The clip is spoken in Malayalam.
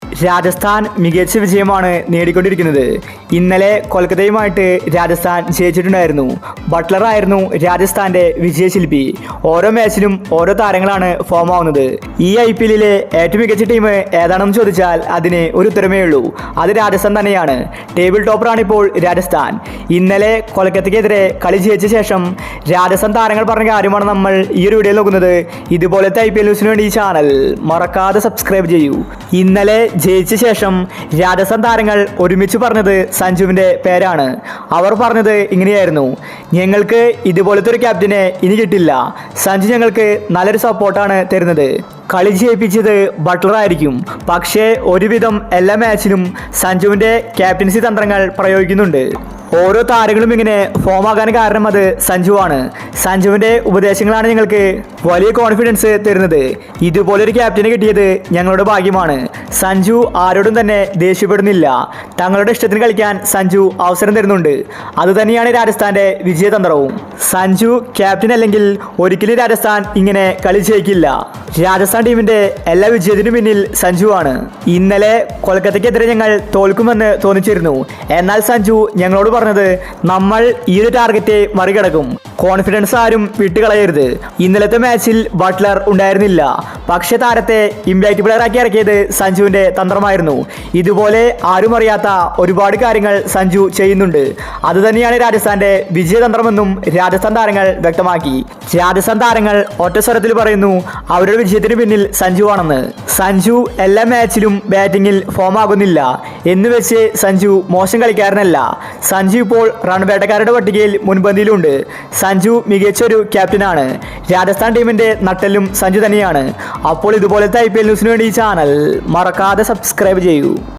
രാജസ്ഥാൻ മികച്ച വിജയമാണ് നേടിക്കൊണ്ടിരിക്കുന്നത്. ഇന്നലെ കൊൽക്കത്തയുമായിട്ട് രാജസ്ഥാൻ ജയിച്ചിട്ടുണ്ടായിരുന്നു. ബട്ട്ലറായിരുന്നു രാജസ്ഥാന്റെ വിജയശില്പി. ഓരോ മാച്ചിലും ഓരോ താരങ്ങളാണ് ഫോം ആവുന്നത്. ഈ IPL-ലെ ഏറ്റവും മികച്ച ടീം ഏതാണെന്ന് ചോദിച്ചാൽ അതിന് ഒരു ഉത്തരമേ ഉള്ളൂ, അത് രാജസ്ഥാൻ തന്നെയാണ്. ടേബിൾ ടോപ്പറാണ് ഇപ്പോൾ രാജസ്ഥാൻ. ഇന്നലെ കൊൽക്കത്തയ്ക്കെതിരെ കളി ജയിച്ച ശേഷം രാജസ്ഥാൻ താരങ്ങൾ പറഞ്ഞ കാര്യമാണ് നമ്മൾ ഈ ഒരു വീഡിയോയിൽ നോക്കുന്നത്. ഇതുപോലത്തെ IPL ന്യൂസിന് വേണ്ടി ഈ ചാനൽ മറക്കാതെ സബ്സ്ക്രൈബ് ചെയ്യൂ. ഇന്നലെ ജയിച്ച ശേഷം രാജസ്ഥാൻ താരങ്ങൾ ഒരുമിച്ച് പറഞ്ഞത് സഞ്ജുവിൻ്റെ പേരാണ്. അവർ പറഞ്ഞത് ഇങ്ങനെയായിരുന്നു: ഞങ്ങൾക്ക് ഇതുപോലത്തെ ഒരു ക്യാപ്റ്റനെ ഇനി കിട്ടില്ല. സഞ്ജു ഞങ്ങൾക്ക് നല്ലൊരു സപ്പോർട്ടാണ് തരുന്നത്. കളി ജയിപ്പിച്ചത് ബട്ട്ലറായിരിക്കും, പക്ഷേ ഒരുവിധം എല്ലാ മാച്ചിലും സഞ്ജുവിൻ്റെ ക്യാപ്റ്റൻസി തന്ത്രങ്ങൾ പ്രയോഗിക്കുന്നുണ്ട്. ഓരോ താരങ്ങളും ഇങ്ങനെ ഫോം ആകാൻ കാരണം അത് സഞ്ജുവാണ്. സഞ്ജുവിൻ്റെ ഉപദേശങ്ങളാണ് ഞങ്ങൾക്ക് വലിയ കോൺഫിഡൻസ് തരുന്നത്. ഇതുപോലൊരു ക്യാപ്റ്റനെ കിട്ടിയത് ഞങ്ങളുടെ ഭാഗ്യമാണ്. സഞ്ജു ആരോടും തന്നെ ദേഷ്യപ്പെടുന്നില്ല. തങ്ങളുടെ ഇഷ്ടത്തിന് കളിക്കാൻ സഞ്ജു അവസരം തരുന്നുണ്ട്. അതുതന്നെയാണ് രാജസ്ഥാൻ്റെ വിജയതന്ത്രവും. സഞ്ജു ക്യാപ്റ്റൻ അല്ലെങ്കിൽ ഒരിക്കലും രാജസ്ഥാൻ ഇങ്ങനെ കളി ജയിക്കില്ല. രാജസ്ഥാൻ ടീമിൻ്റെ എല്ലാ വിജയത്തിനും പിന്നിൽ സഞ്ജുവാണ്. ഇന്നലെ കൊൽക്കത്തയ്ക്കെതിരെ ഞങ്ങൾ തോൽക്കുമെന്ന് തോന്നിച്ചിരുന്നു. എന്നാൽ സഞ്ജു ഞങ്ങളോട് പറഞ്ഞത് നമ്മൾ ഈ ഒരു ടാർഗറ്റ് മറികടക്കും. കോൺഫിഡൻസ് ആരും വിട്ടുകളയരുത്. ഇന്നലത്തെ മാച്ചിൽ ബട്ട്ലർ ഉണ്ടായിരുന്നില്ല, പക്ഷേ താരത്തെ ഇമ്പാക്റ്റ് പ്ലെയർ ആക്കി ഇറക്കിയത് സഞ്ജുവിൻ്റെ തന്ത്രമായിരുന്നു. ഇതുപോലെ ആരും അറിയാത്ത ഒരുപാട് കാര്യങ്ങൾ സഞ്ജു ചെയ്യുന്നുണ്ട്. അതുതന്നെയാണ് രാജസ്ഥാന്റെ വിജയതന്ത്രമെന്നും രാജസ്ഥാൻ താരങ്ങൾ വ്യക്തമാക്കി. രാജസ്ഥാൻ താരങ്ങൾ ഒറ്റ സ്വരത്തിൽ പറയുന്നു അവരുടെ വിജയത്തിന് പിന്നിൽ സഞ്ജു ആണെന്ന്. സഞ്ജു എല്ലാ മാച്ചിലും ബാറ്റിങ്ങിൽ ഫോം ആകുന്നില്ല എന്ന് വെച്ച് സഞ്ജു മോശം കളിക്കാരനല്ല. സഞ്ജു ഇപ്പോൾ റൺ വേട്ടക്കാരുടെ പട്ടികയിൽ മുൻപന്തിയിലുണ്ട്. സഞ്ജു മികച്ചൊരു ക്യാപ്റ്റനാണ്. രാജസ്ഥാൻ ടീമിന്റെ നട്ടെല്ലും സഞ്ജു തന്നെയാണ്. അപ്പോൾ ഇതുപോലത്തെ IPL ന്യൂസിന് വേണ്ടി ഈ ചാനൽ മറക്കാതെ സബ്സ്ക്രൈബ് ചെയ്യൂ.